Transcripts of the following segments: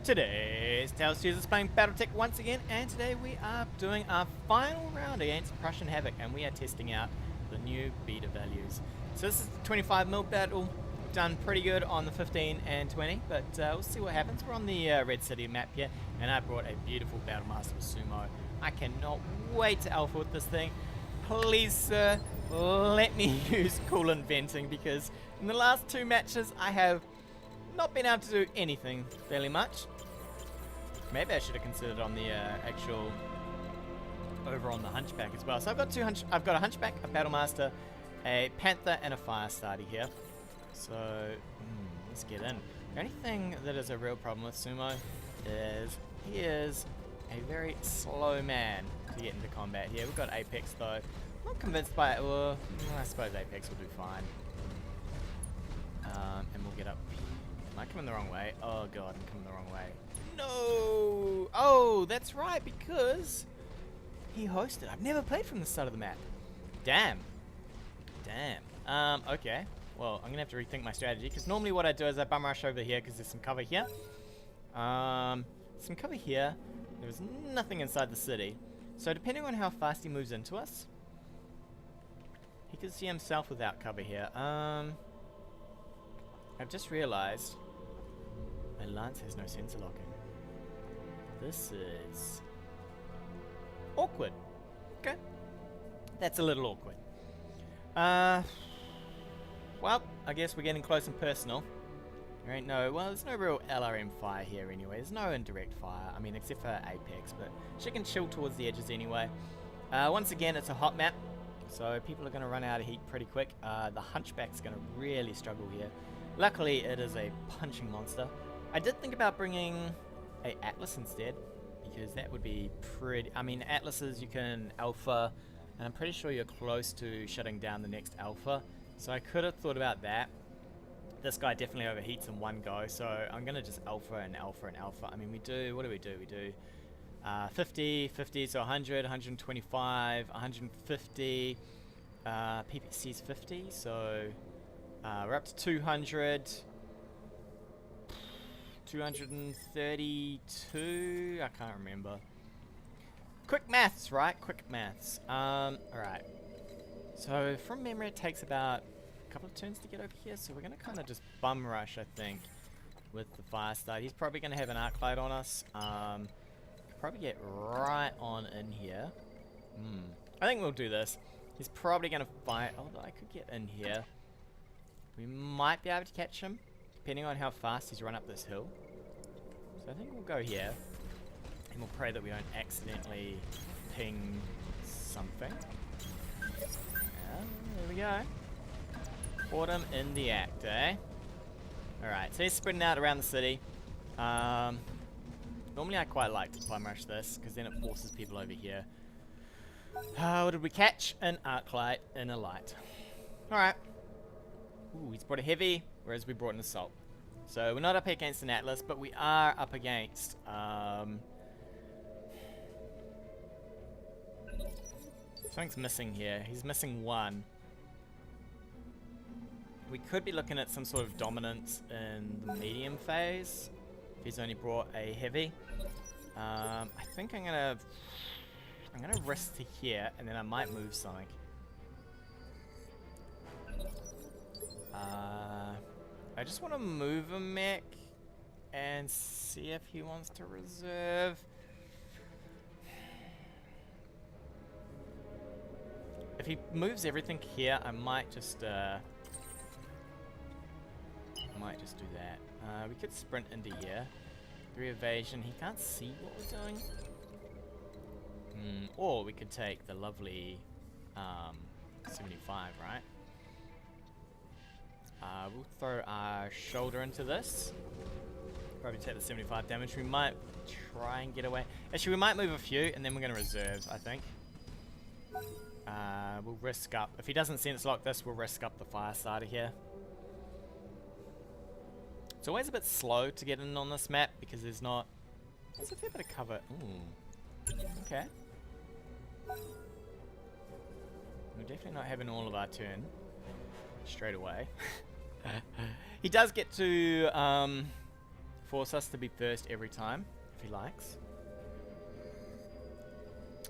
Today's Tales Users playing BattleTech once again, and today we are doing our final round against Prussian Havoc, and we are testing out the new beta values. So this is the 25mm battle, done pretty good on the 15 and 20, but we'll see what happens. We're on the Red City map here, and I brought a beautiful BattleMaster with Sumo. I cannot wait to alpha with this thing. Please, sir, let me use coolant venting, because in the last two matches I have not been able to do anything fairly much. Maybe I should have considered on the actual over on the Hunchback as well. So I've got I've got a Hunchback, a BattleMaster, a Panther, and a Firestarter here. So let's get in. The only thing that is a real problem with Sumo is he is a very slow man to get into combat here. We've got Apex though. I'm not convinced by it. Well, I suppose Apex will do fine. And we'll get up. Am I coming the wrong way? Oh god, I'm coming the wrong way. No! Oh, that's right, because he hosted. I've never played from the start of the map. Damn. Damn. Okay. Well, I'm gonna have to rethink my strategy, because normally what I do is I bum rush over here because there's some cover here. Some cover here. There's nothing inside the city. So depending on how fast he moves into us, he could see himself without cover here. I've just realized my lance has no sensor locking. This is awkward. Okay. That's a little awkward. Well, I guess we're getting close and personal. There ain't no, well, there's no real LRM fire here anyway. There's no indirect fire. I mean, except for Apex, but she can chill towards the edges anyway. Once again, it's a hot map, so people are going to run out of heat pretty quick. The Hunchback's going to really struggle here. Luckily, it is a punching monster. I did think about bringing a Atlas instead, because that would be pretty... I mean, Atlases you can alpha, and I'm pretty sure you're close to shutting down the next alpha, so I could have thought about that. This guy definitely overheats in one go, so I'm going to just alpha and alpha and alpha. I mean, we do... What do? We do 50, 50, so 100, 125, 150, PPC's 50, so... we're up to 200, 232, I can't remember. Quick maths, right? Quick maths. Alright. So from memory it takes about a couple of turns to get over here, so we're going to kind of just bum rush, I think, with the Firestarter. He's probably going to have an arc light on us. Probably get right on in here. I think we'll do this. He's probably going to fight, although I could get in here. We might be able to catch him, depending on how fast he's run up this hill. So I think we'll go here, and we'll pray that we don't accidentally ping something. Yeah, there we go. Caught him in the act, eh? Alright, so he's spreading out around the city. Normally I quite like to plum rush this, because then it forces people over here. What did we catch? An arc light and a light. Alright. Ooh, he's brought a heavy, whereas we brought an assault. So we're not up against an Atlas, but we are up against something's missing here. He's missing one. We could be looking at some sort of dominance in the medium phase if he's only brought a heavy. I think I'm gonna risk to here, and then I might move something. I just want to move a mech and see if he wants to reserve. If he moves everything here, I might just do that. We could sprint into here. 3 evasion. He can't see what we're doing. Or we could take the lovely 75, right? We'll throw our shoulder into this. Probably take the 75 damage. We might try and get away. Actually, we might move a few, and then we're going to reserve, I think. We'll risk up. If he doesn't sense lock this, we'll risk up the Firestarter here. It's always a bit slow to get in on this map, because there's not... There's a fair bit of cover. Ooh. Okay. We're definitely not having all of our turn straight away. He does get to force us to be first every time, if he likes.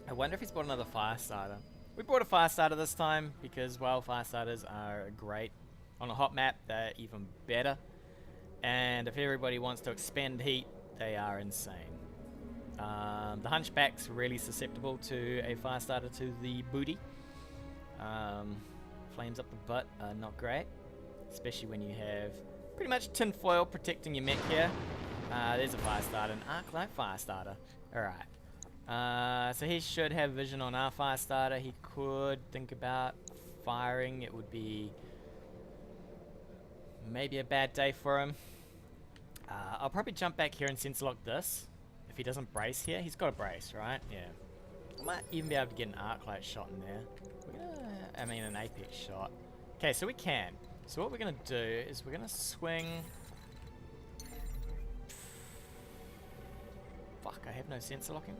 I wonder if he's brought another fire starter. We brought a fire starter this time because, well, fire starters are great. On a hot map, they're even better. And if everybody wants to expend heat, they are insane. The Hunchback's really susceptible to a fire starter to the booty. Flames up the butt are not great, especially when you have pretty much tinfoil protecting your mech here. There's a fire starter, an arc-light fire starter. Alright. So he should have vision on our fire starter. He could think about firing. It would be maybe a bad day for him. I'll probably jump back here and sensor lock this. If he doesn't brace here, he's got a brace, right? Yeah. I might even be able to get an arc-light shot in there. I mean an apex shot. Okay, so we can. So what we're gonna do is we're gonna swing. Fuck, I have no sensor locking.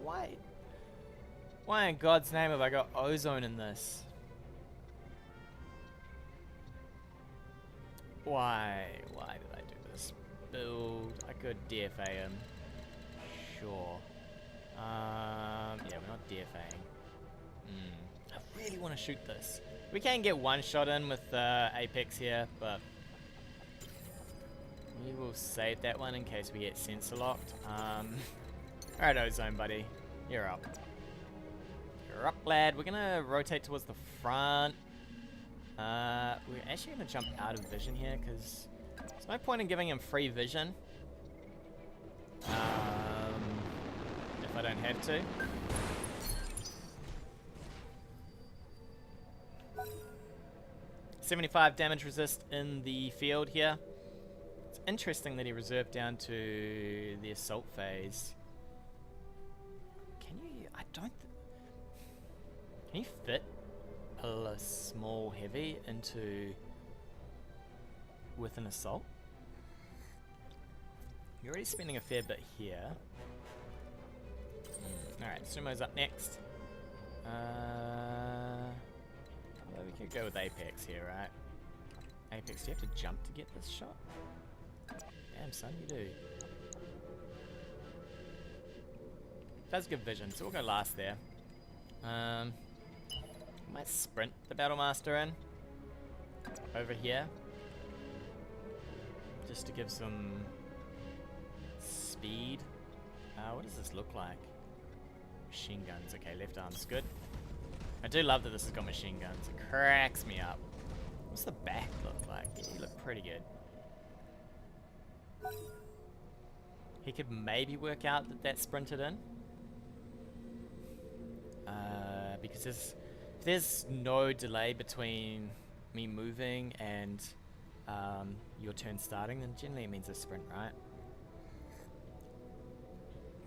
Why in God's name have I got ozone in this? Why did I do this? Build. I could DFA him. Sure. Yeah, we're not DFAing. I really want to shoot this. We can get one shot in with Apex here, but we will save that one in case we get sensor locked. Alright, Ozone buddy. You're up. You're up, lad. We're gonna rotate towards the front. We're actually gonna jump out of vision here because there's no point in giving him free vision. If I don't have to. $75 damage resist in the field here. It's interesting that he reserved down to the assault phase. Can you? Can you fit a small heavy into with an assault? You're already spending a fair bit here. Alright, Sumo's up next. Well, we could go with Apex here, right? Apex, do you have to jump to get this shot? Damn, son, you do. Does give vision, so we'll go last there. Might sprint the BattleMaster in. Over here. Just to give some speed. What does this look like? Machine guns. Okay, left arm's good. I do love that this has got machine guns. It cracks me up. What's the back look like? Yeah, you look pretty good. He could maybe work out that that's sprinted in. Because if there's no delay between me moving and your turn starting, then generally it means a sprint, right?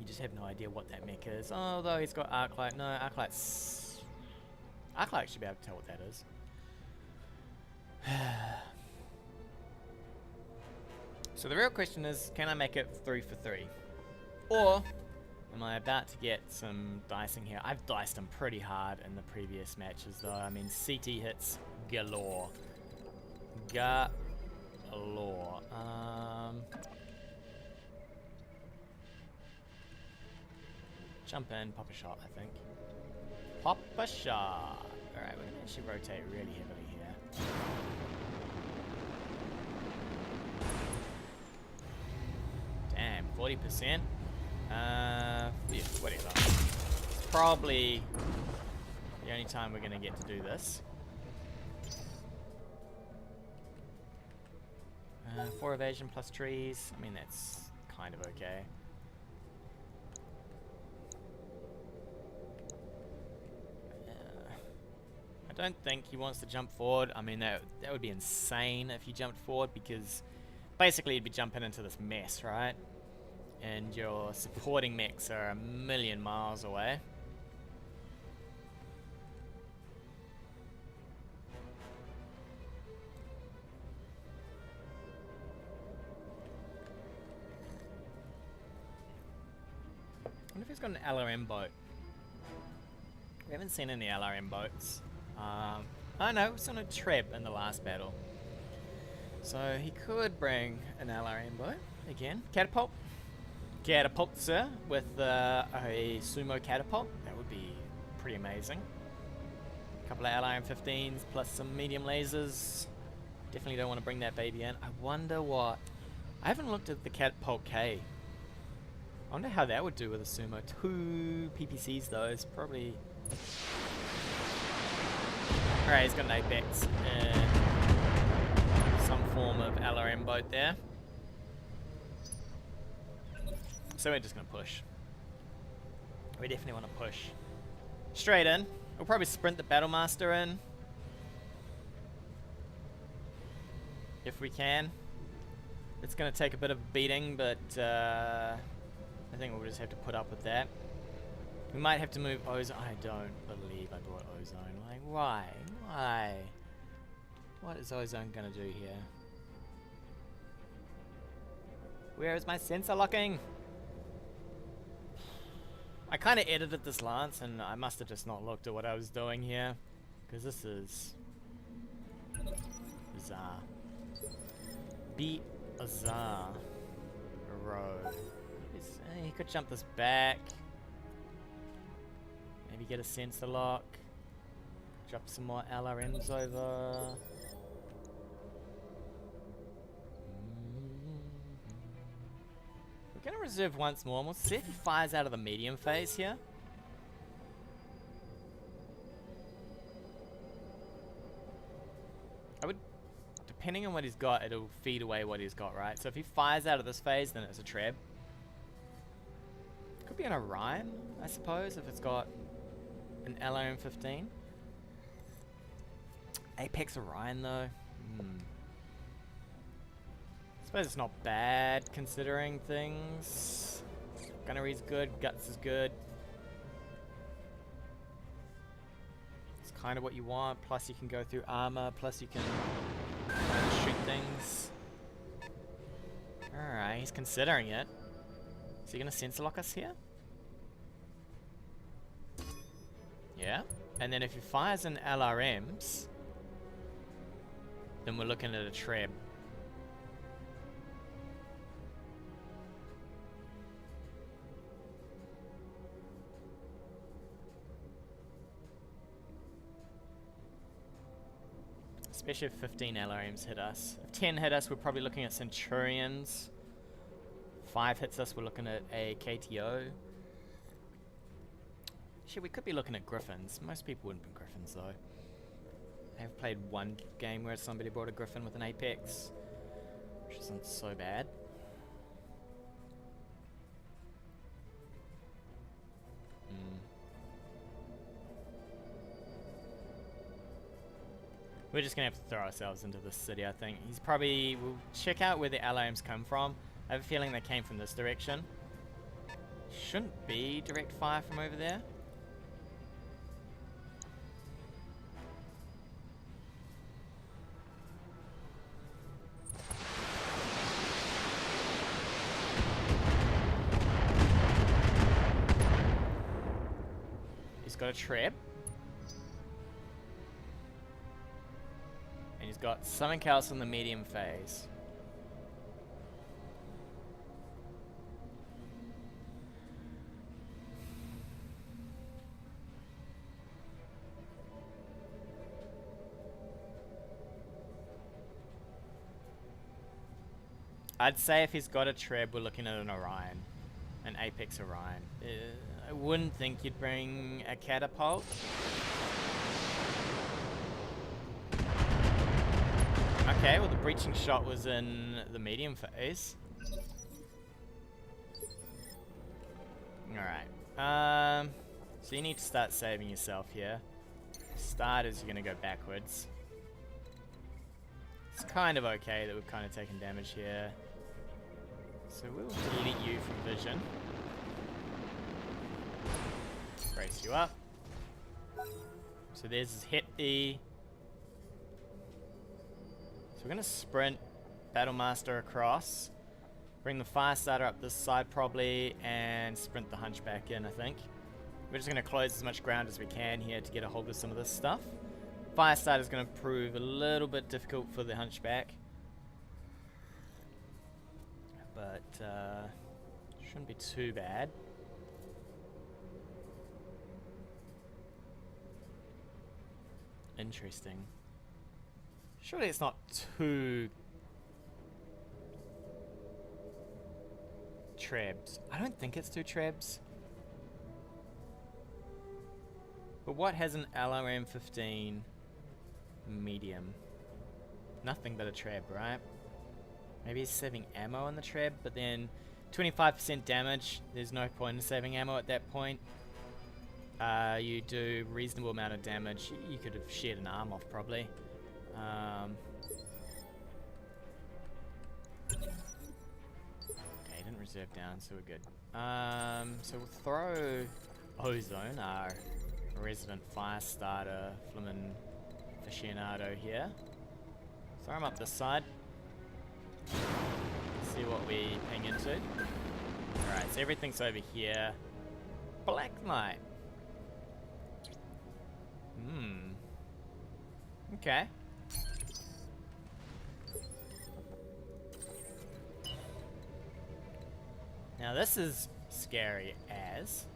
You just have no idea what that mech is. Although he's got Arclight. No, Arclight should be able to tell what that is. So the real question is, can I make it 3 for 3? Or am I about to get some dicing here? I've diced him pretty hard in the previous matches though. I mean, CT hits galore. Galore. Jump in, pop a shot, I think. Pop a shot. Alright, we're going to actually rotate really heavily here. Damn, 40%. Yeah, whatever. It's probably the only time we're going to get to do this. 4 evasion plus trees. I mean, that's kind of okay. I don't think he wants to jump forward. I mean, that would be insane if he jumped forward, because basically he'd be jumping into this mess, right? And your supporting mechs are a million miles away. I wonder if he's got an LRM boat. We haven't seen any LRM boats. I know, it was on a trip in the last battle. So he could bring an LRM boat again. Catapult. catapults with a sumo catapult. That would be pretty amazing. A couple of ally M15s plus some medium lasers. Definitely don't want to bring that baby in. I wonder what... I haven't looked at the catapult K. I wonder how that would do with a sumo. 2 PPCs though is probably... Alright, he's got an Apex and some form of LRM boat there. So we're just going to push. We definitely want to push. Straight in. We'll probably sprint the BattleMaster in. If we can. It's going to take a bit of a beating, but I think we'll just have to put up with that. We might have to move Ozone. I don't believe I brought Ozone. Like, why? Why? What is Ozone going to do here? Where is my sensor locking? I kind of edited this lance, and I must have just not looked at what I was doing here. Because this is... bizarre. Bizarre. Road. He could jump this back. Maybe get a sensor lock. Drop some more LRMs over. We're gonna reserve once more, and we'll see if he fires out of the medium phase here. I would, depending on what he's got, it'll feed away what he's got, right? So if he fires out of this phase, then it's a treb. Could be an Orion, I suppose, if it's got an LRM-15. Apex Orion, though. Suppose it's not bad considering things. Gunnery's good, Guts is good. It's kind of what you want, plus you can go through armor, plus you can shoot things. Alright, he's considering it. Is he gonna sensor lock us here? Yeah. And then if he fires in LRMs, then we're looking at a treb. Especially if 15 LRMs hit us. If 10 hit us, we're probably looking at Centurions. 5 hits us, we're looking at a KTO. Shit, we could be looking at Griffins. Most people wouldn't be Griffins though. I've played one game where somebody brought a Griffin with an Apex, which isn't so bad. We're just gonna have to throw ourselves into this city, I think. He's probably... We'll check out where the LRMs come from. I have a feeling they came from this direction. Shouldn't be direct fire from over there. He's got a trap. And he's got something else in the medium phase. I'd say if he's got a treb, we're looking at an Orion. An Apex Orion. I wouldn't think you'd bring a catapult. Okay, well the breaching shot was in the medium phase. Alright. So you need to start saving yourself here. Starters, you're gonna go backwards. It's kind of okay that we've kind of taken damage here. So we'll delete you from vision. Brace you up. So there's his hit E. So we're going to sprint BattleMaster across. Bring the Firestarter up this side probably, and sprint the Hunchback in, I think. We're just going to close as much ground as we can here to get a hold of some of this stuff. Firestarter is going to prove a little bit difficult for the Hunchback. But Shouldn't be too bad. Interesting. Surely it's not too trebs. I don't think it's too trebs. But what has an LRM-15 medium? Nothing but a treb, right? Maybe he's saving ammo on the treb, but then 25% damage. There's no point in saving ammo at that point. You do reasonable amount of damage. You could have sheared an arm off probably. Okay, didn't reserve down, so we're good. So we'll throw Ozone, our resident fire starter, flimin' aficionado here. Throw him up this side. See what we ping into. Alright, so everything's over here. Black Knight. Okay. Now this is scary as...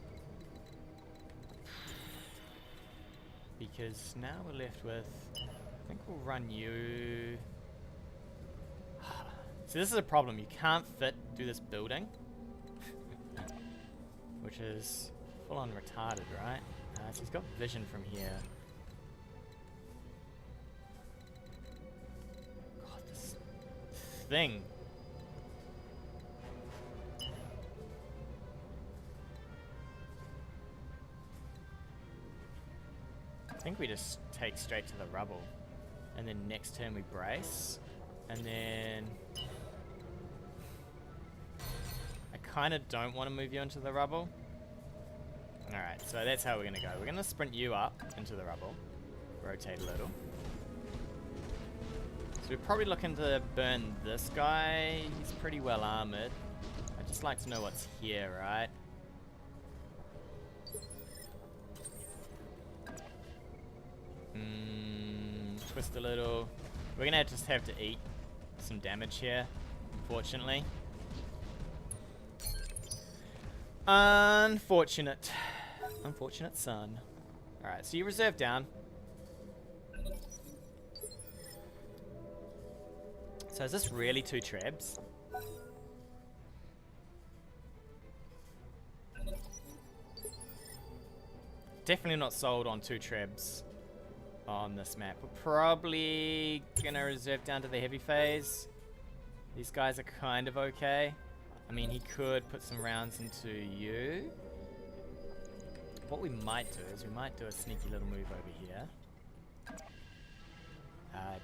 because now we're left with... I think we'll run you... So this is a problem. You can't fit through this building. Which is full on retarded, right? So he's got vision from here. God, this thing. I think we just take straight to the rubble. And then next turn we brace. And then... I kind of don't want to move you into the rubble. Alright, so that's how we're going to go. We're going to sprint you up into the rubble. Rotate a little. So we're probably looking to burn this guy. He's pretty well armored. I'd just like to know what's here, right? Twist a little. We're going to just have to eat some damage here, unfortunately. Unfortunate. Unfortunate son. Alright, so you reserve down. So is this really 2 trebs? Definitely not sold on 2 trebs on this map. We're probably gonna reserve down to the heavy phase. These guys are kind of okay. I mean, he could put some rounds into you. What we might do is we might do a sneaky little move over here.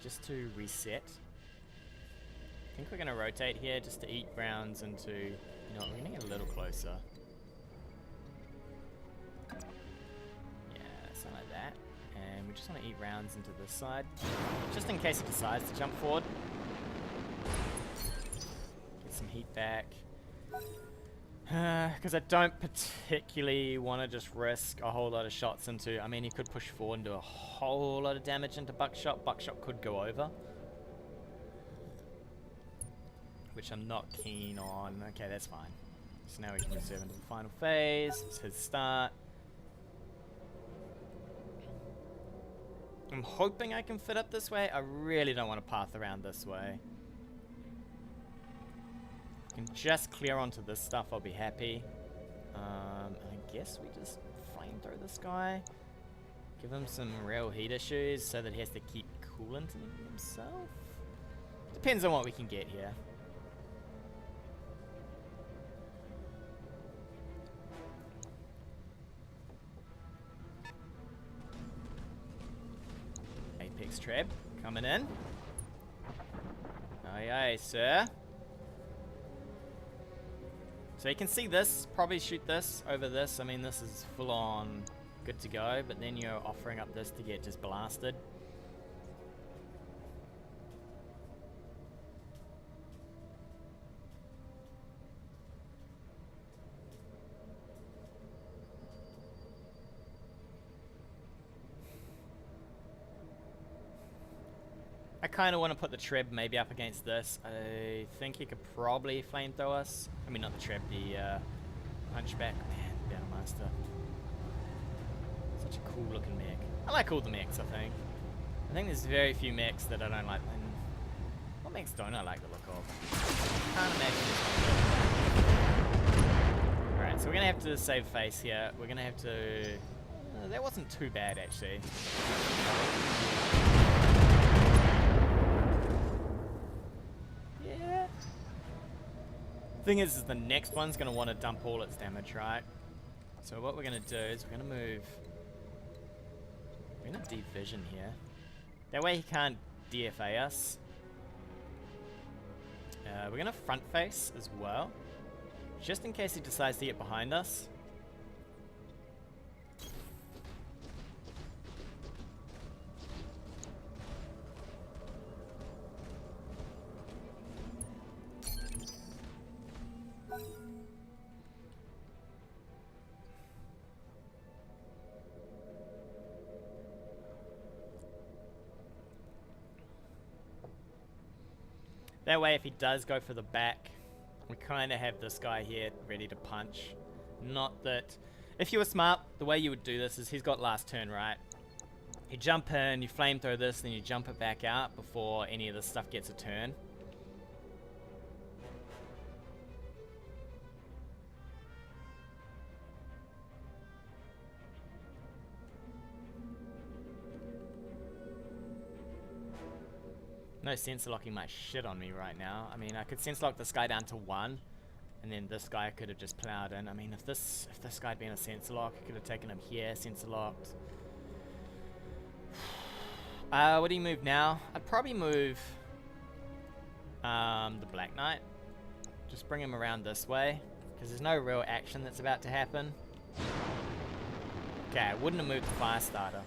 Just to reset. I think we're going to rotate here just to eat rounds into... You know what, we're going to get a little closer. Yeah, something like that. And we just want to eat rounds into this side. Just in case he decides to jump forward. Get some heat back. Because I don't particularly want to just risk a whole lot of shots into... I mean, he could push forward and do a whole lot of damage into Buckshot. Buckshot could go over. Which I'm not keen on. Okay, that's fine. So now we can reserve into the final phase. It's his start. I'm hoping I can fit up this way. I really don't want to path around this way. Can just clear onto this stuff, I'll be happy. I guess we just flamethrow this guy. Give him some real heat issues so that he has to keep coolant himself. Depends on what we can get here. Apex Treb coming in. Aye aye, sir. So you can see this, probably shoot this over this. I mean, this is full on good to go, but then you're offering up this to get just blasted. I kind of want to put the Treb maybe up against this. I think he could probably flamethrow us. I mean, not the Treb, the Hunchback. Man, BattleMaster. Such a cool looking mech. I like all the mechs, I think. I think there's very few mechs that I don't like. And what mechs don't I like the look of? Can't imagine this one. Alright, so we're going to have to save face here. We're going to have to... that wasn't too bad, actually. Yeah. Thing is the next one's going to want to dump all its damage, right? So what we're going to do is we're going to move... we're going to deep vision here. That way he can't DFA us. We're going to front face as well. Just in case he decides to get behind us. That way, if he does go for the back, we kind of have this guy here ready to punch. Not that... if you were smart, the way you would do this is he's got last turn, right? You jump in, you flamethrow this, then you jump it back out before any of this stuff gets a turn. No sensor locking my shit on me right now. I mean, I could sensor lock this guy down to 1, and then this guy could have just plowed in. I mean, if this guy had been a sensor lock, I could have taken him here, sensor locked. What do you move now? I'd probably move the Black Knight. Just bring him around this way, because there's no real action that's about to happen. Okay, I wouldn't have moved the fire starter.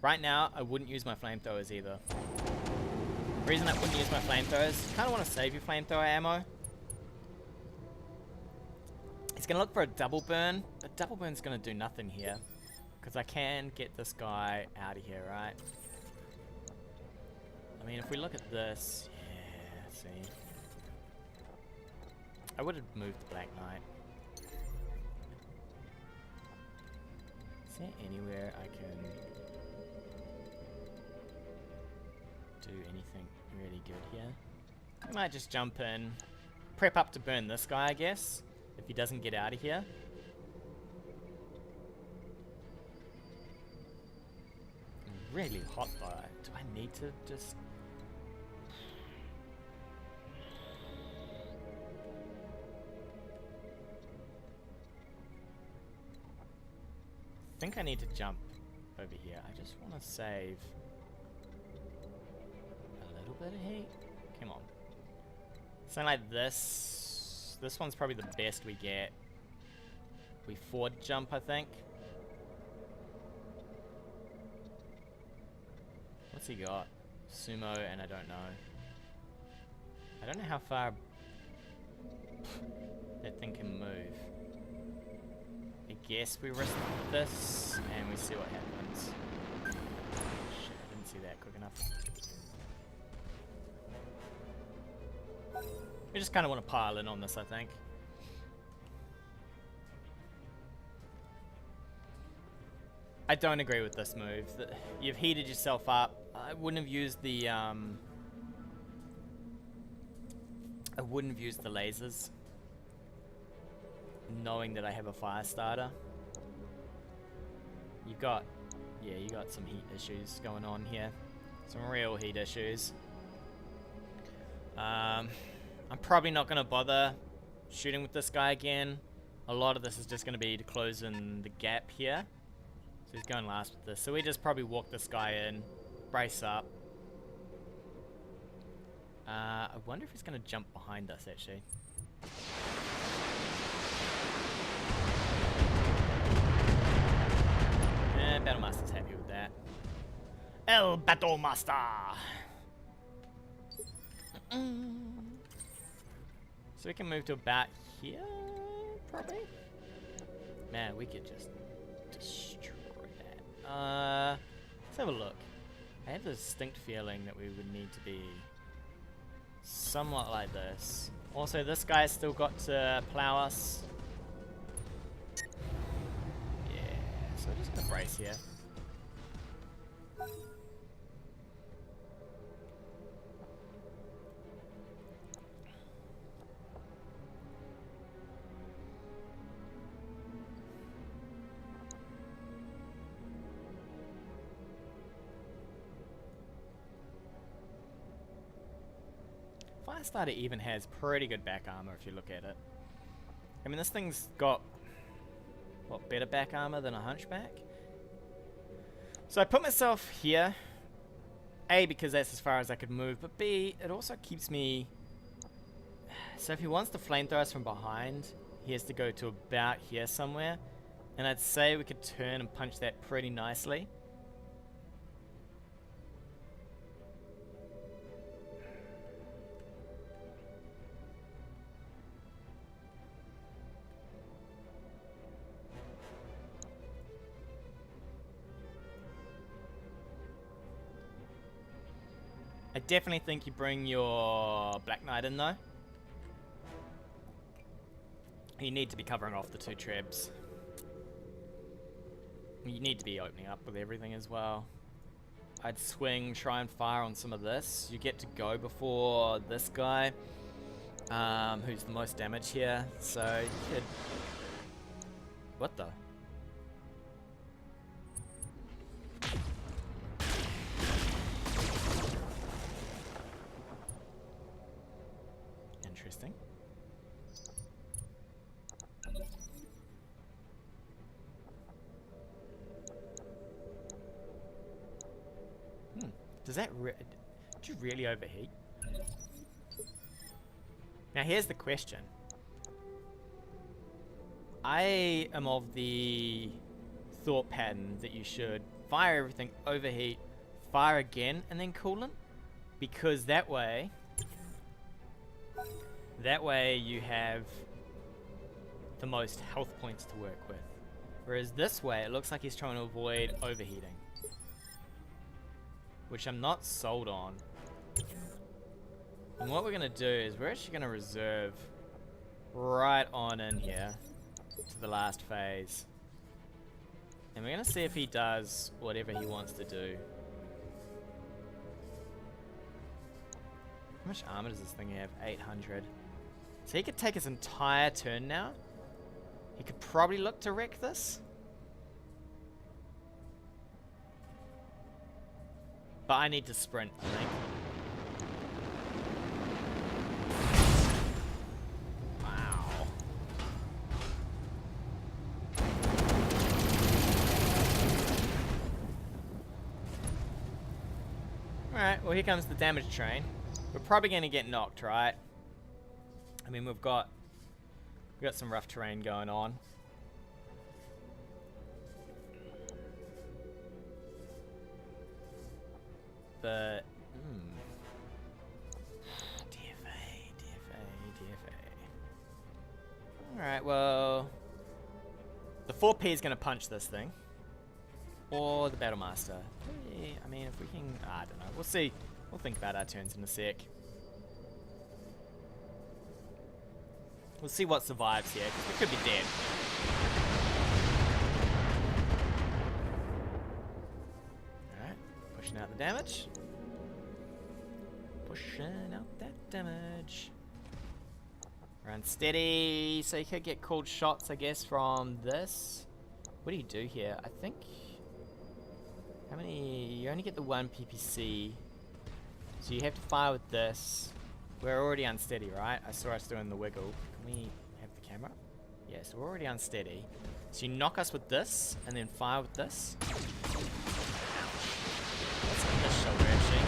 Right now, I wouldn't use my flamethrowers either. The reason I wouldn't use my flamethrowers, kind of want to save your flamethrower ammo. He's going to look for a double burn, but double burn's going to do nothing here. Because I can get this guy out of here, right? I mean, if we look at this, yeah, see. I would have moved the Black Knight. Is there anywhere I can... do anything really good here? I might just jump in, prep up to burn this guy, I guess, if he doesn't get out of here. Really hot though. Do I need to just... I think I need to jump over here. I just want to save bit of heat. Come on. Something like this. This one's probably the best we get. We forward jump, I think. What's he got? Sumo, and I don't know. I don't know how far that thing can move. I guess we risk this, and we see what happens. Shit, I didn't see that quick enough. We just kind of want to pile in on this, I think. I don't agree with this move. You've heated yourself up. I wouldn't have used the lasers, knowing that I have a fire starter. You got some heat issues going on here. Some real heat issues. I'm probably not going to bother shooting with this guy again. A lot of this is just going to be to close in the gap here. So he's going last with this. So we just probably walk this guy in, brace up. I wonder if he's going to jump behind us, actually. BattleMaster's happy with that. El BattleMaster! So we can move to about here. Probably. Man, we could just destroy that. Let's have a look. I have a distinct feeling that we would need to be somewhat like this. Also, this guy's still got to plow us. Yeah, so we're just gonna brace here. Firestarter even has pretty good back armor if you look at it. I mean, this thing's got, what, better back armor than a hunchback? So I put myself here, A, because that's as far as I could move, but B, it also keeps me... So if he wants to flamethrow us from behind, he has to go to about here somewhere, and I'd say we could turn and punch that pretty nicely. I definitely think you bring your Black Knight in though. You need to be covering off the two trebs. You need to be opening up with everything as well. I'd swing, try and fire on some of this. You get to go before this guy, who's the most damage here. So you could... What the? Interesting. Does that did you really overheat? Now here's the question. I am of the thought pattern that you should fire everything, overheat, fire again, and then coolant, because that way you have the most health points to work with. Whereas this way, it looks like he's trying to avoid overheating, which I'm not sold on. And what we're gonna do is we're actually gonna reserve right on in here to the last phase. And we're gonna see if he does whatever he wants to do. How much armor does this thing have? 800. So he could take his entire turn now. He could probably look to wreck this. But I need to sprint, I think. Wow. Alright, well here comes the damage train. We're probably going to get knocked, right? I mean, we've got some rough terrain going on. But, DFA. Alright, well, the 4P is going to punch this thing. Or the BattleMaster. I mean, if we can, I don't know. We'll see. We'll think about our turns in a sec. We'll see what survives here, because we could be dead. Alright, pushing out the damage. Pushing out that damage. We're unsteady, so you could get called shots, I guess, from this. What do you do here? I think... How many... You only get the one PPC. So you have to fire with this. We're already unsteady, right? I saw us doing the wiggle. Can we have the camera? Yeah, so we're already unsteady. So you knock us with this, and then fire with this. Let's hit this shoulder, actually.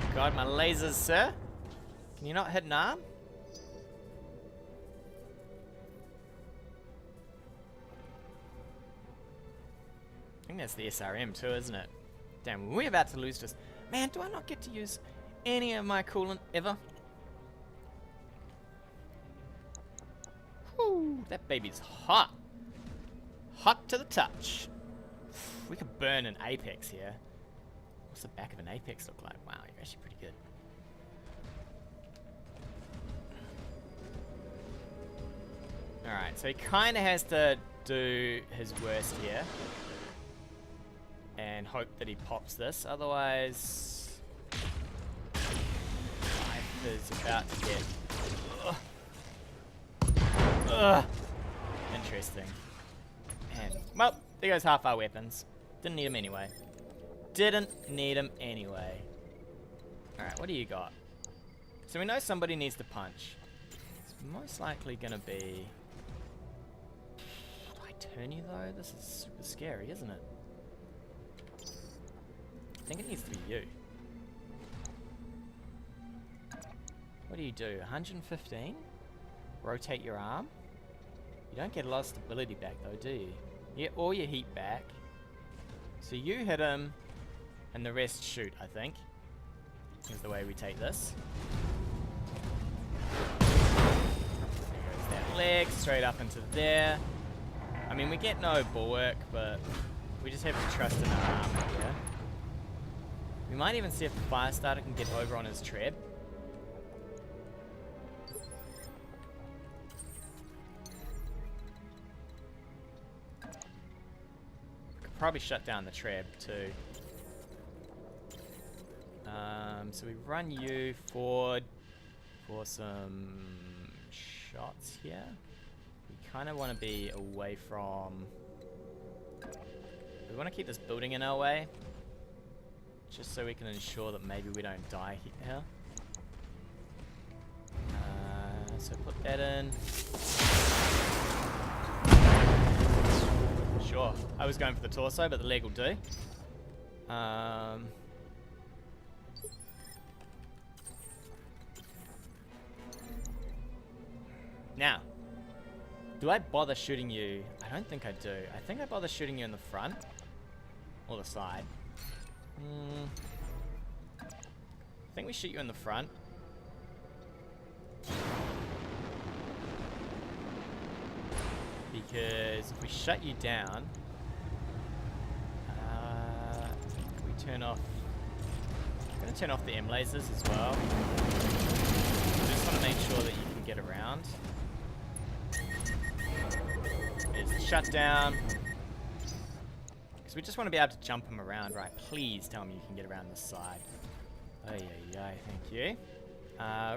Oh God, my lasers, sir. Can you not hit an arm? I think that's the SRM too, isn't it? Damn, we're about to lose this. Man, do I not get to use any of my coolant ever? Woo! That baby's hot. Hot to the touch. We could burn an Apex here. What's the back of an Apex look like? Wow, you're actually pretty good. Alright, so he kind of has to do his worst here. And hope that he pops this, otherwise... life is about to get... Ugh. Interesting. And, well, there goes half our weapons. Didn't need them anyway. Didn't need them anyway. Alright, what do you got? So we know somebody needs to punch. It's most likely gonna be... Do I turn you though? This is super scary, isn't it? I think it needs to be you. What do you do? 115? Rotate your arm? You don't get a lot of stability back though, do you? Yeah, or your heat back. So you hit him, and the rest shoot, I think. Is the way we take this. There goes that leg, straight up into there. I mean, we get no bulwark, but we just have to trust in our armor here. We might even see if the fire starter can get over on his treb. Probably shut down the treb too. So we run you forward for some shots here. We kind of want to be away from... We want to keep this building in our way, just so we can ensure that maybe we don't die here. So put that in. Sure, I was going for the torso, but the leg will do. Now, do I bother shooting you? I don't think I do. I think I bother shooting you in the front or the side. I think we shoot you in the front. Because if we shut you down, we turn off. I'm going to turn off the M lasers as well. I just want to make sure that you can get around. It's shut down. Because we just want to be able to jump him around, right? Please tell me you can get around this side. Oh yeah, thank you.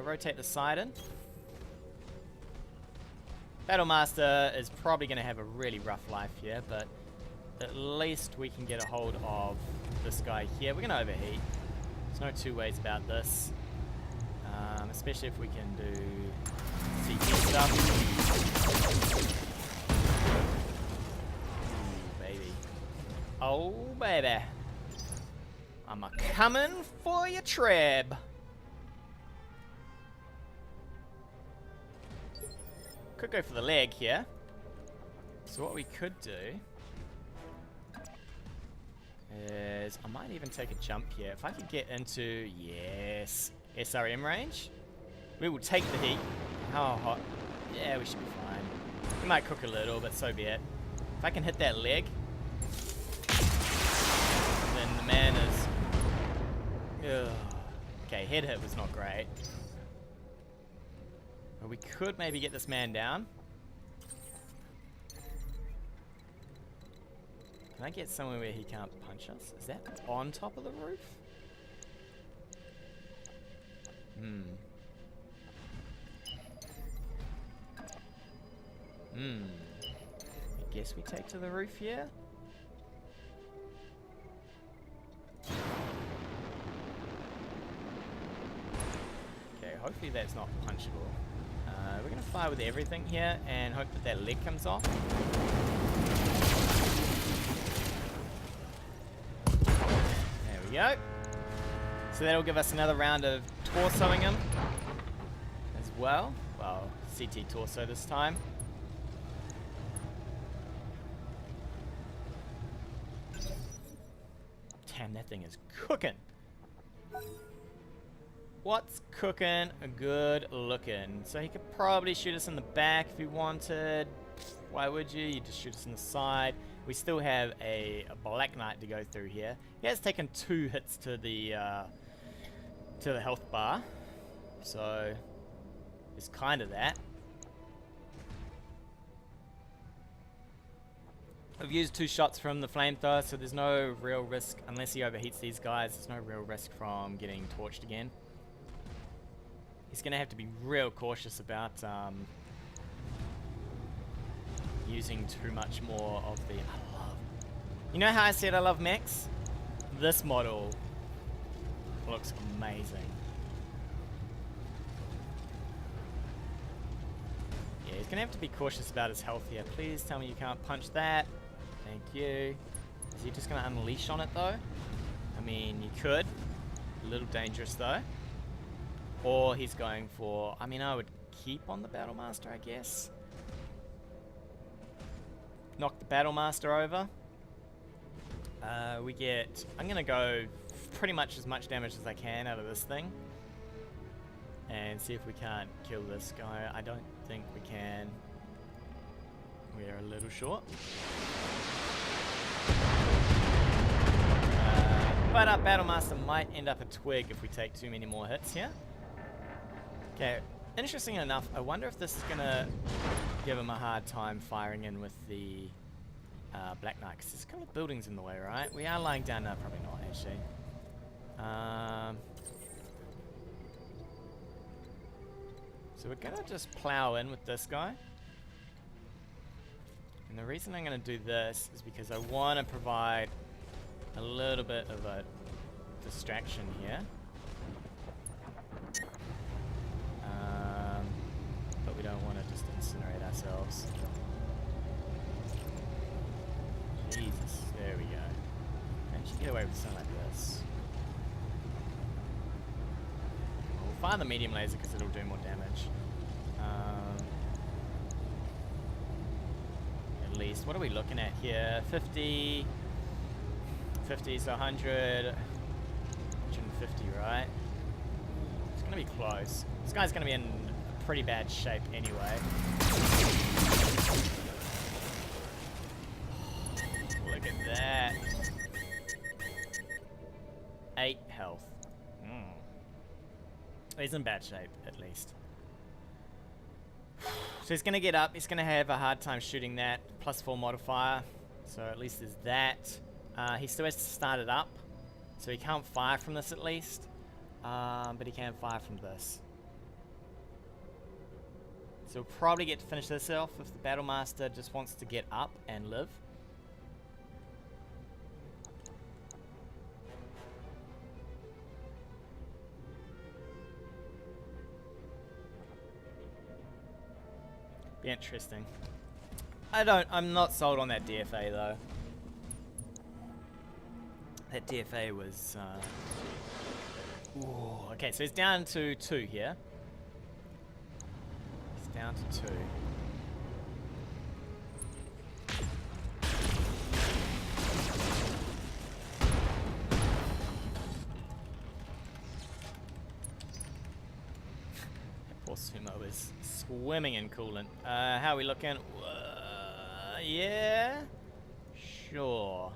Rotate the side in. BattleMaster is probably going to have a really rough life here, but at least we can get a hold of this guy here. We're going to overheat. There's no two ways about this. Especially if we can do CT stuff. Ooh, baby. Oh, baby. I'm a-coming for your treb. Could go for the leg here. So what we could do is I might even take a jump here. If I could get into, yes, SRM range, we will take the heat. How hot? Yeah, we should be fine. We might cook a little, but so be it. If I can hit that leg, then the man is... Ugh. Okay, head hit was not great. But we could maybe get this man down. Can I get somewhere where he can't punch us? Is that on top of the roof? I guess we take to the roof here. Okay, hopefully that's not punchable. We're going to fire with everything here and hope that that leg comes off. There we go. So that'll give us another round of torsoing him as well. Well, CT torso this time. Damn, that thing is cooking. What's cooking? Good looking. So he could probably shoot us in the back if he wanted. Why would you? You just shoot us in the side. We still have a Black Knight to go through here. He has taken 2 hits to the health bar. So it's kind of that. I've used 2 shots from the flamethrower, so there's no real risk, unless he overheats these guys, there's no real risk from getting torched again. He's going to have to be real cautious about using too much more of the... You know how I said I love mechs? This model looks amazing. Yeah, he's going to have to be cautious about his health here. Please tell me you can't punch that. Thank you. Is he just going to unleash on it though? I mean, you could. A little dangerous though. Or he's going for... I mean, I would keep on the BattleMaster, I guess. Knock the BattleMaster over. We get... I'm going to go pretty much as much damage as I can out of this thing. And see if we can't kill this guy. I don't think we can. We're a little short. But our BattleMaster might end up a twig if we take too many more hits here. Okay, interesting enough, I wonder if this is going to give him a hard time firing in with the Black Knight, because there's a couple of buildings in the way, right? We are lying down now, probably not actually. So we're going to just plow in with this guy. And the reason I'm going to do this is because I want to provide a little bit of a distraction here. But we don't want to just incinerate ourselves. Jesus, there we go. Can't you get away with something like this? We'll fire the medium laser because it'll do more damage. At least, what are we looking at here? 50, 50, so 100, 150, right? It's going to be close. This guy's going to be in pretty bad shape anyway. Look at that. 8 health. He's in bad shape, at least. So he's going to get up. He's going to have a hard time shooting that. +4 modifier. So at least there's that. He still has to start it up. So he can't fire from this at least. But he can fire from this. So we'll probably get to finish this off if the BattleMaster just wants to get up and live. Be interesting. I'm not sold on that DFA though. That DFA was ooh, okay, so he's down to 2 here. He's down to 2. Poor Sumo is swimming in coolant. How are we looking? Yeah, sure.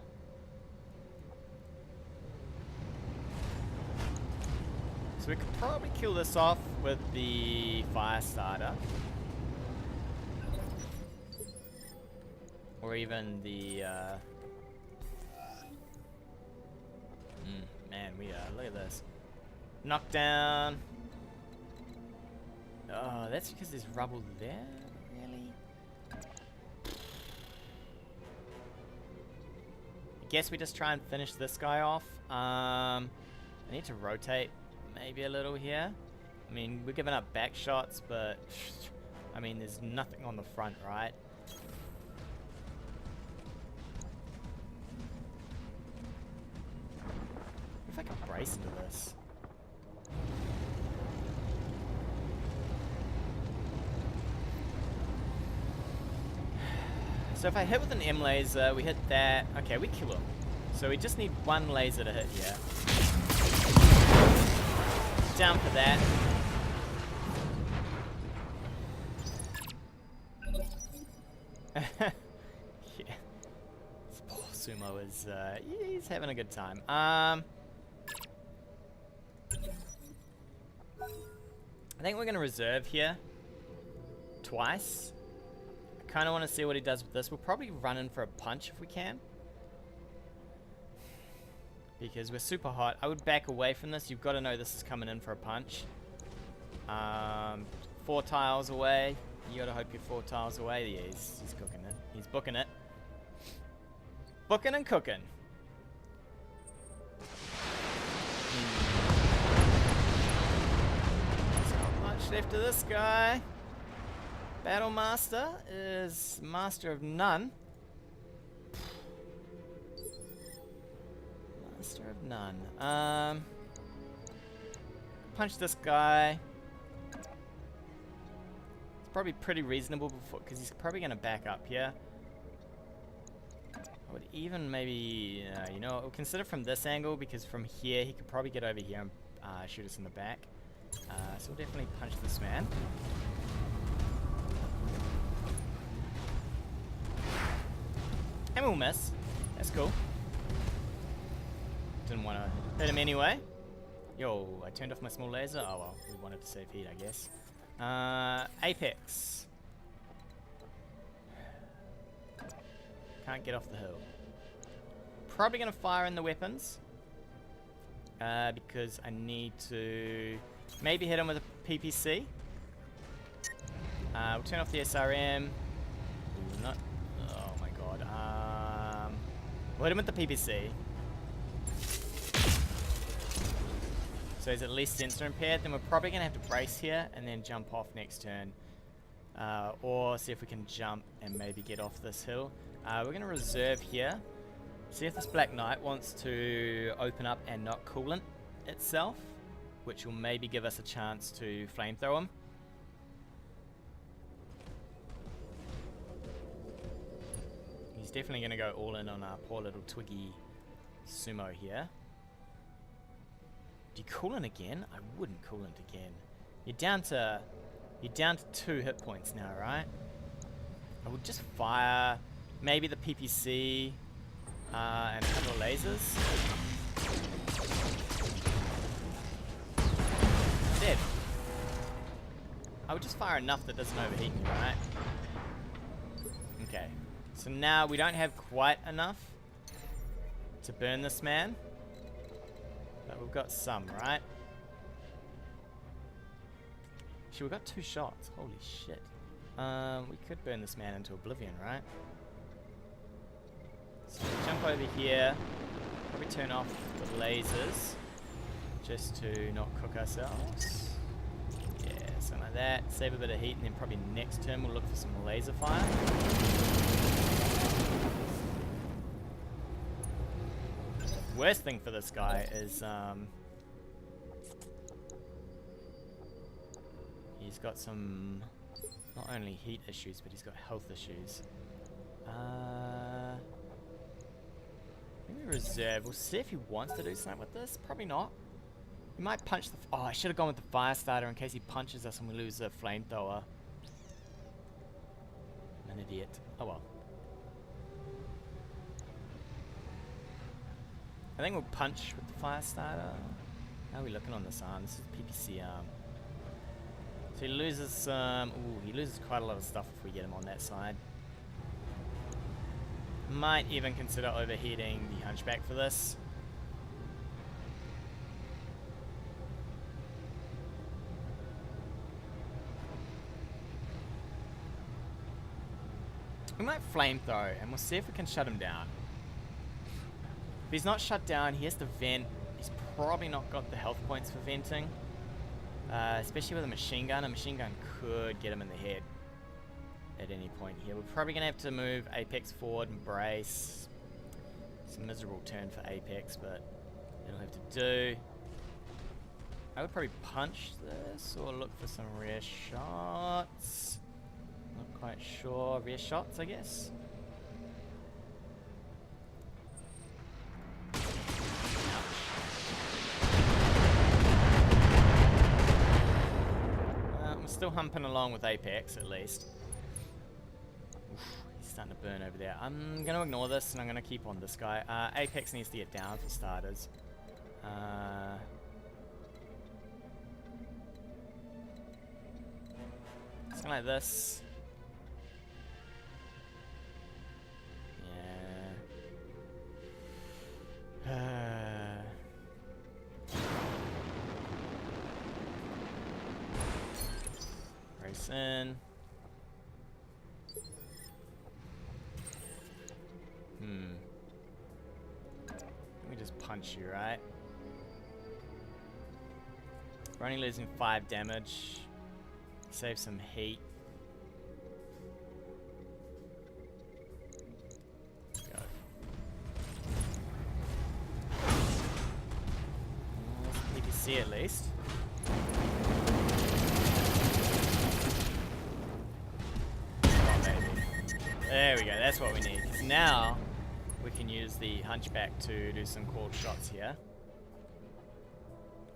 So we could probably kill this off with the fire starter. Or even the man, we look at this. Knockdown. Oh, that's because there's rubble there? Really? I guess we just try and finish this guy off. I need to rotate maybe a little here. I mean, we're giving up back shots, but I mean, there's nothing on the front, right? If I can brace into this. So if I hit with an M laser, we hit that. Okay, we kill him. So we just need 1 laser to hit here. down for that. Yeah. This poor Sumo is, he's having a good time. I think we're going to reserve here twice. I kind of want to see what he does with this. We'll probably run in for a punch if we can, because we're super hot. I would back away from this. You've got to know this is coming in for a punch. 4 tiles away. You got to hope you're 4 tiles away. Yeah, he's cooking it. He's booking it. Booking and cooking. Much left of this guy. BattleMaster is master of none. Master of none. Punch this guy. It's probably pretty reasonable before, because he's probably going to back up here. I would even maybe, you know, we'll consider from this angle, because from here he could probably get over here and shoot us in the back. So we'll definitely punch this man. And we'll miss. That's cool. Didn't want to hit him anyway. Yo, I turned off my small laser. Oh well, we wanted to save heat, I guess. Apex. Can't get off the hill. Probably going to fire in the weapons. Because I need to maybe hit him with a PPC. We'll turn off the SRM. Ooh, not. Oh my god. We'll hit him with the PPC. So he's at least sensor impaired. Then we're probably going to have to brace here and then jump off next turn. Or see if we can jump and maybe get off this hill. We're going to reserve here. See if this Black Knight wants to open up and knock coolant itself, which will maybe give us a chance to flamethrow him. He's definitely going to go all in on our poor little twiggy Sumo here. Do you coolant again? I wouldn't coolant again. You're down to 2 hit points now, right? I would just fire maybe the PPC and a couple of lasers. Dead. I would just fire enough that doesn't overheat me, right? Okay. So now we don't have quite enough to burn this man. But we've got some, right? Actually, we've got 2 shots. Holy shit. We could burn this man into oblivion, right? So we'll jump over here. Probably turn off the lasers. Just to not cook ourselves. Yeah, something like that. Save a bit of heat, and then probably next turn we'll look for some laser fire. Worst thing for this guy is he's got some not only heat issues, but he's got health issues. Maybe reserve. We'll see if he wants to do something with this. Probably not. He might punch the... Oh, I should have gone with the fire starter in case he punches us and we lose the flamethrower. I'm an idiot. Oh well. I think we'll punch with the fire starter. How are we looking on this arm? This is PPC arm. So he loses some... Ooh, he loses quite a lot of stuff if we get him on that side. Might even consider overheating the Hunchback for this. We might flamethrow and we'll see if we can shut him down. If he's not shut down, he has to vent. He's probably not got the health points for venting. Especially with a machine gun. A machine gun could get him in the head at any point here. We're probably going to have to move Apex forward and brace. It's a miserable turn for Apex, but it'll have to do. I would probably punch this or look for some rear shots. Not quite sure. Rear shots, I guess. still humping along with Apex at least. Oof, he's starting to burn over there. I'm going to ignore this and I'm going to keep on this guy. Apex needs to get down for starters. Something like this. Yeah. Race in. Let me just punch you, right? We're only losing 5 damage. Save some heat. Go. PPC at least. Oh, baby. There we go, that's what we need. Now we can use the Hunchback to do some cool shots here.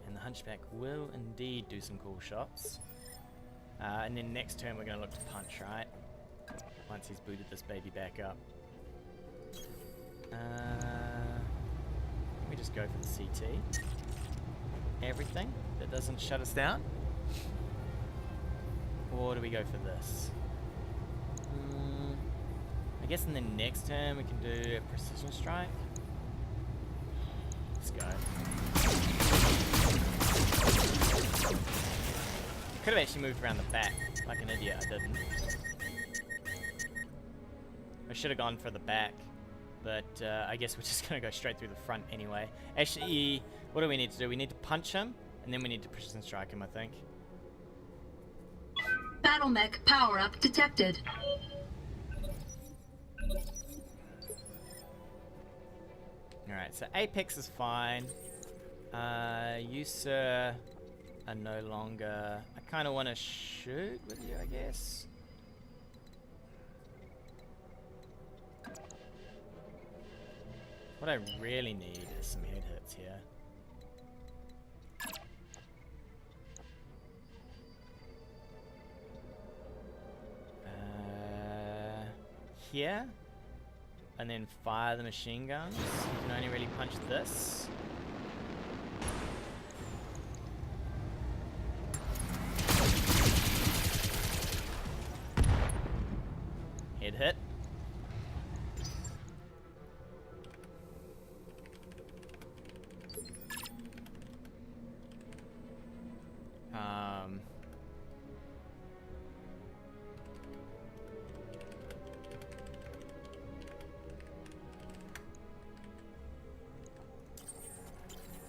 And the Hunchback will indeed do some cool shots. And then next turn we're going to look to punch, right? Once he's booted this baby back up. Let me just go for the CT. Everything that doesn't shut us down. Or do we go for this? I guess in the next turn we can do a precision strike. Let's go. Could have actually moved around the back like an idiot. I didn't. I should have gone for the back, but I guess we're just gonna go straight through the front anyway. Actually, what do we need to do? We need to punch him, and then we need to precision strike him, I think. BattleMech power-up detected. Alright, so Apex is fine. You, sir, are no longer... I kind of want to shoot with you, I guess. What I really need is some head hits here. Here. And then fire the machine guns. You can only really punch this. Head hit.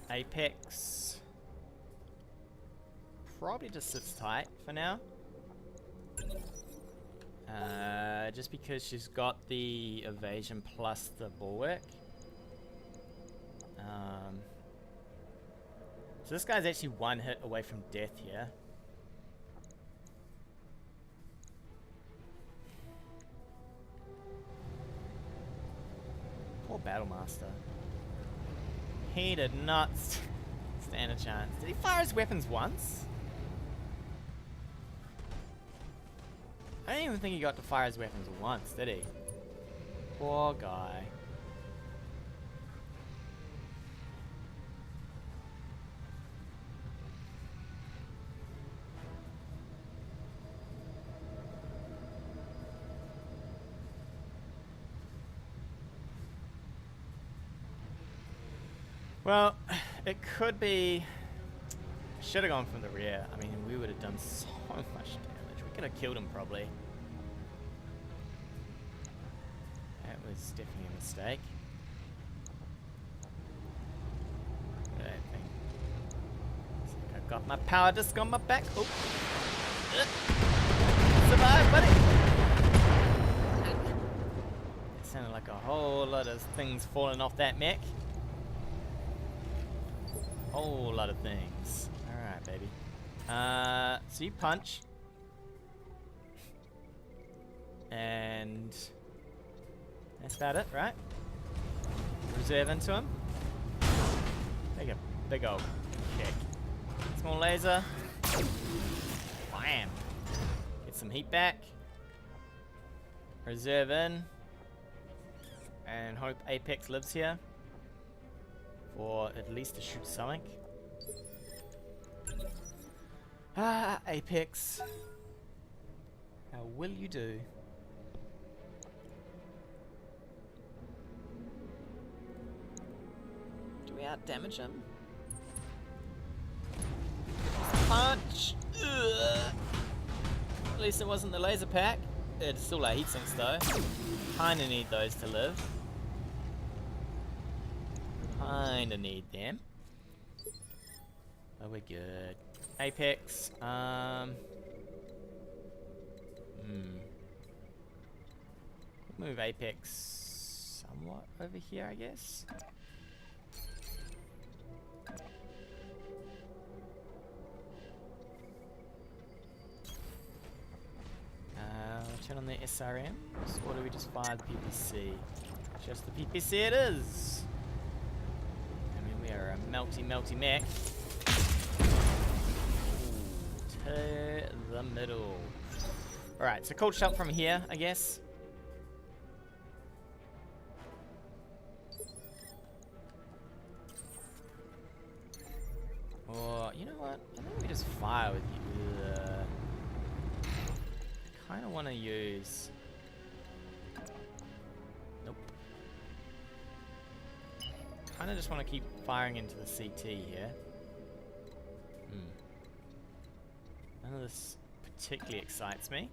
Apex probably just sits tight for now. Just because she's got the evasion plus the bulwark. So this guy's actually one hit away from death here. Poor BattleMaster. He did not stand a chance. Did he fire his weapons once? I don't even think he got to fire his weapons once, did he? Poor guy. Well, it could be... Should have gone from the rear. I mean, we would have done so much damage. We could have killed him, probably. That was definitely a mistake. Look at that thing. Looks like I've got my power disc on my back. Oh. Survive, buddy! It sounded like a whole lot of things falling off that mech. Whole lot of things. Alright, baby. So you punch. And that's about it, right? Reserve into him. Take a big old kick. Small laser. Bam! Get some heat back. Reserve in. And hope Apex lives here. For at least to shoot something. Ah, Apex. How will you do? Do we out damage him? Punch! Ugh. At least it wasn't the laser pack. It's still our heat sinks though. Kinda need those to live. Kinda need them. Oh, we're good. Apex. Move Apex somewhat over here, I guess. Turn on the SRMs, or do we just fire the PPC? Just the PPC it is! I mean, we are a melty mech. To the middle. Alright, so cold shot from here, I guess. Or, you know what? I think we just fire with you. I kind of want to use... Nope. Kind of just want to keep firing into the CT here. None of this particularly excites me.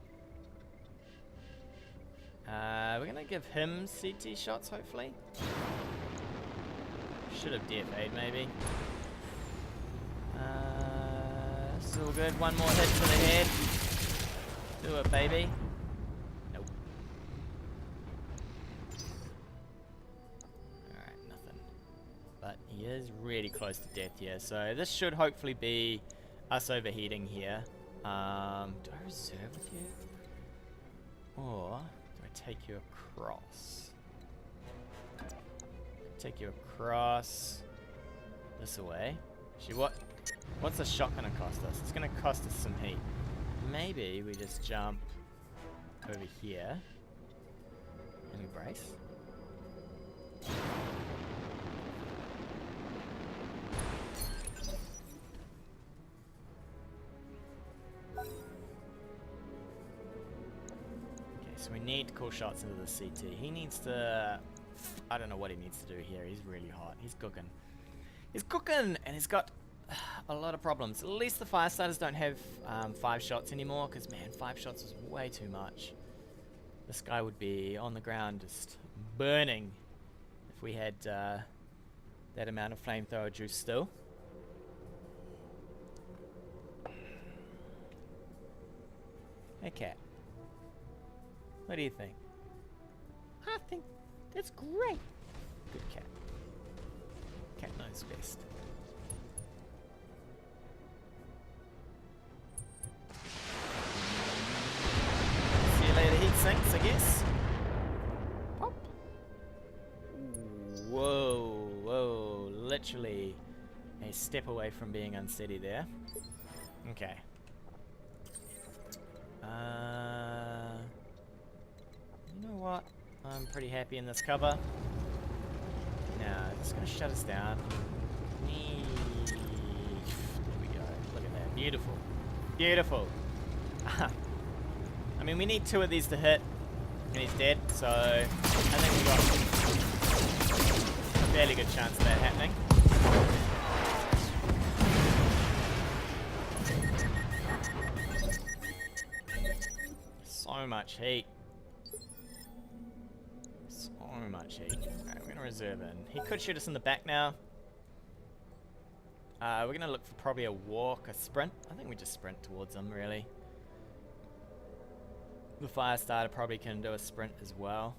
We're going to give him CT shots, hopefully. Should have DFA'd, maybe. It's all good. One more hit to the head. Do it, baby. Nope. Alright, nothing. But he is really close to death here, so this should hopefully be us overheating here. Do I reserve with you? Or do I take you across? Take you across this way. Actually, what's the shot gonna cost us? It's gonna cost us some heat. Maybe we just jump over here and we brace. So we need cool shots into the CT. He needs to... I don't know what he needs to do here. He's really hot. He's cooking. He's cooking! And he's got a lot of problems. At least the fire starters don't have 5 shots anymore, because, man, 5 shots is way too much. This guy would be on the ground just burning if we had that amount of flamethrower juice still. Hey, cat. What do you think? I think that's great. Good cat. Cat knows best. See you later, heat sinks, I guess. Pop. Whoa, whoa. Literally a step away from being unsteady there. Okay. You know what? I'm pretty happy in this cover. Now, it's going to shut us down. There we go. Look at that. Beautiful. Beautiful. I mean, we need 2 of these to hit, and he's dead, so I think we got a fairly good chance of that happening. So much heat. So much heat. Alright, we're gonna reserve in. He could shoot us in the back now. We're gonna look for probably a walk, a sprint. I think we just sprint towards him, really. The fire starter probably can do a sprint as well.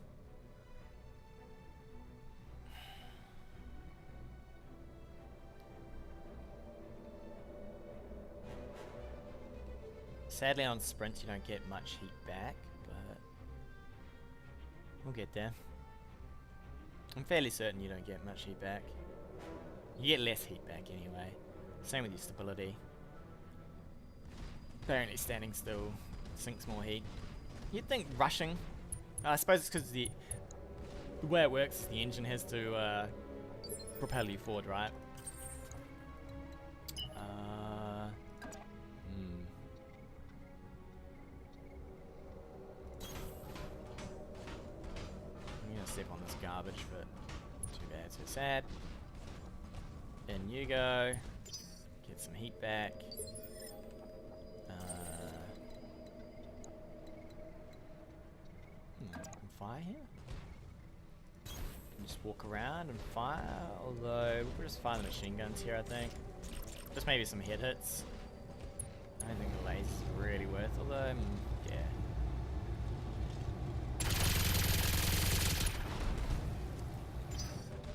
Sadly on sprints you don't get much heat back, but we'll get there. I'm fairly certain you don't get much heat back. You get less heat back anyway. Same with your stability. Apparently standing still sinks more heat. You'd think rushing. I suppose it's because the way it works is the engine has to propel you forward, right? I'm gonna step on this garbage, but too bad, so sad. In you go. Get some heat back. Fire here? Can just walk around and fire, although we'll just fire the machine guns here, I think. Just maybe some head hits. I don't think the laser's really worth, although, yeah.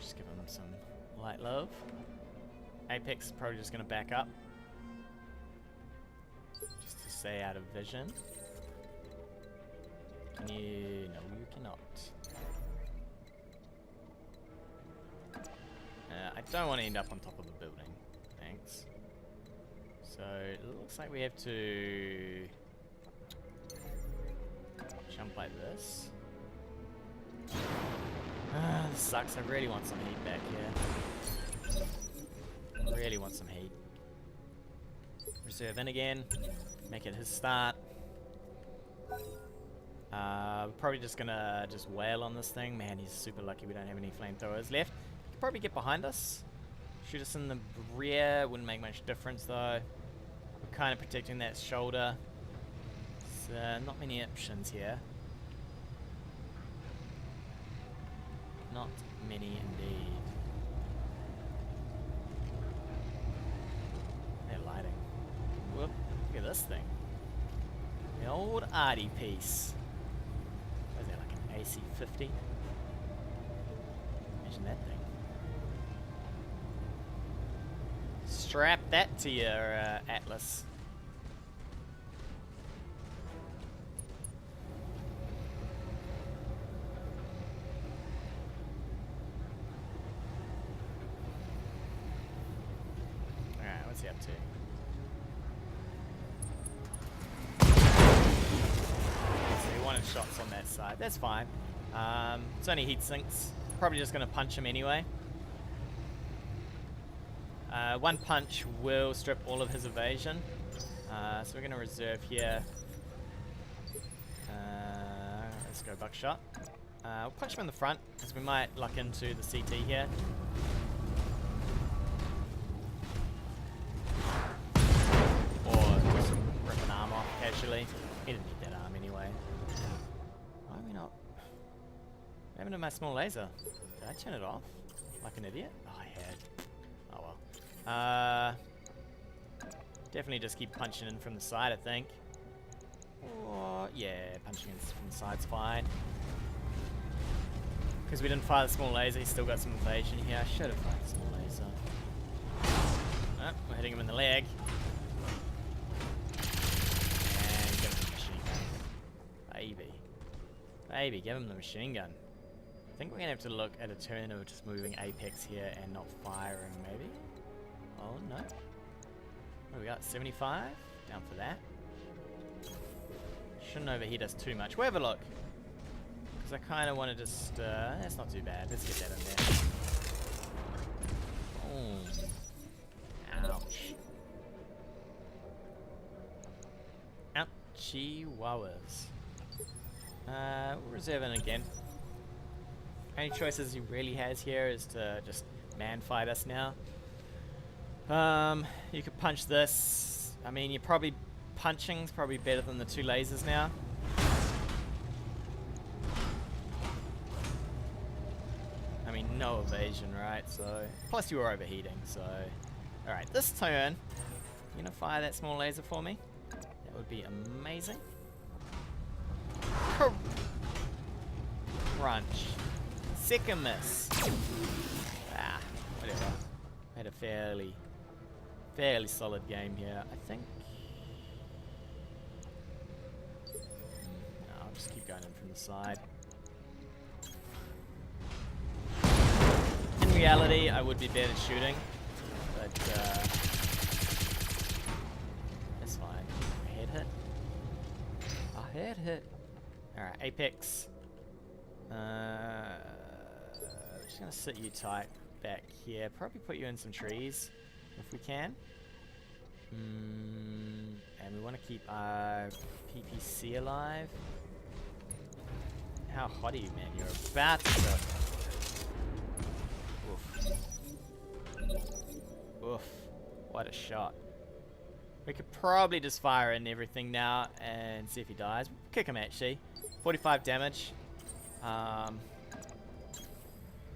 Just give them some light love. Apex is probably just going to back up. Just to stay out of vision. Can you... No, you cannot. I don't want to end up on top of the building. Thanks. So, it looks like we have to... jump like this. This sucks. I really want some heat back here. Really want some heat. Reserve in again. Make it his start. We're probably just gonna wail on this thing. Man, he's super lucky we don't have any flamethrowers left. He could probably get behind us. Shoot us in the rear. Wouldn't make much difference though. We're kind of protecting that shoulder. So, not many options here. Not many indeed. They're lighting. Whoop, look at this thing. The old arty piece. What is that, like an AC-50? Imagine that thing. Strap that to your Atlas. Alright, what's he up to? Shots on that side. That's fine. It's only heat sinks. Probably just going to punch him anyway. One punch will strip all of his evasion. So we're going to reserve here. Let's go buckshot. We'll punch him in the front because we might luck into the CT here. Or just rip an arm off casually. He didn't need that arm anyway. Why are we not? What happened to my small laser? Did I turn it off? Like an idiot? Oh, I had. Oh well. Definitely just keep punching in from the side, I think. Or, yeah, punching in from the side's fine. Because we didn't fire the small laser, he's still got some evasion here. I should have fired the small laser. Oh, we're hitting him in the leg. And give him the machine gun. Baby. Baby, give him the machine gun. I think we're going to have to look at a turn of just moving Apex here and not firing, maybe? Oh, no. What do we got? 75? Down for that. Shouldn't overheat us too much. We'll have a look. Because I kind of want to just... that's not too bad. Let's get that in there. Oh. Ouch. Ouchie wowers. We'll reserve in again. Only choices he really has here is to just man fight us now. You could punch this. I mean, you're probably... Punching's probably better than the two lasers now. I mean, no evasion, right? So, plus you were overheating, so... Alright, this turn, you gonna fire that small laser for me? That would be amazing. Crunch. Second miss. Ah, whatever. Had a fairly solid game here, I think. No, I'll just keep going in from the side. In reality, I would be better at shooting, but that's fine. A head that hit? Alright, Apex. Just gonna sit you tight back here. Probably put you in some trees if we can. And we want to keep our PPC alive. How hot are you, man? You're about to go. Oof. Oof. What a shot. We could probably just fire in everything now and see if he dies. We'll kick him actually. 45 damage.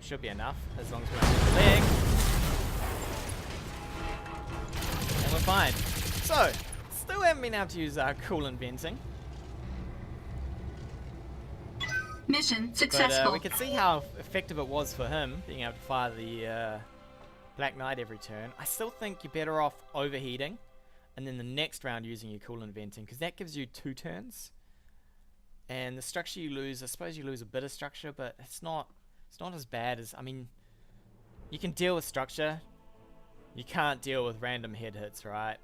Should be enough as long as we're on the leg. And we're fine. So, still haven't been able to use our coolant venting. Mission successful. But we could see how effective it was for him, being able to fire the Black Knight every turn. I still think you're better off overheating, and then the next round using your coolant venting, because that gives you 2 turns. And the structure you lose, I suppose you lose a bit of structure, but it's not as bad as, I mean, you can deal with structure. You can't deal with random head hits, right?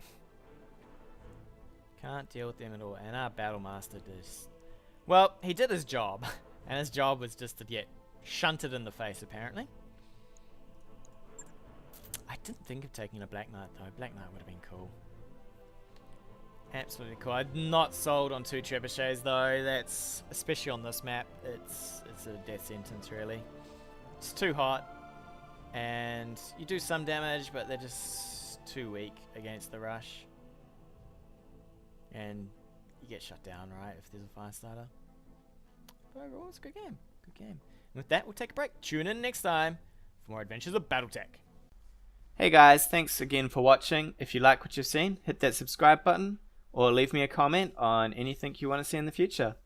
Can't deal with them at all. And our BattleMaster did, well, he did his job. And his job was just to get shunted in the face, apparently. I didn't think of taking a Black Knight, though. Black Knight would have been cool. Absolutely cool. I'm not sold on 2 trebuchets, though. That's, especially on this map, it's a death sentence, really. It's too hot. And you do some damage, but they're just too weak against the rush. And you get shut down, right, if there's a fire starter. But overall, it's a good game. Good game. And with that, we'll take a break. Tune in next time for more adventures of BattleTech. Hey guys, thanks again for watching. If you like what you've seen, hit that subscribe button or leave me a comment on anything you want to see in the future.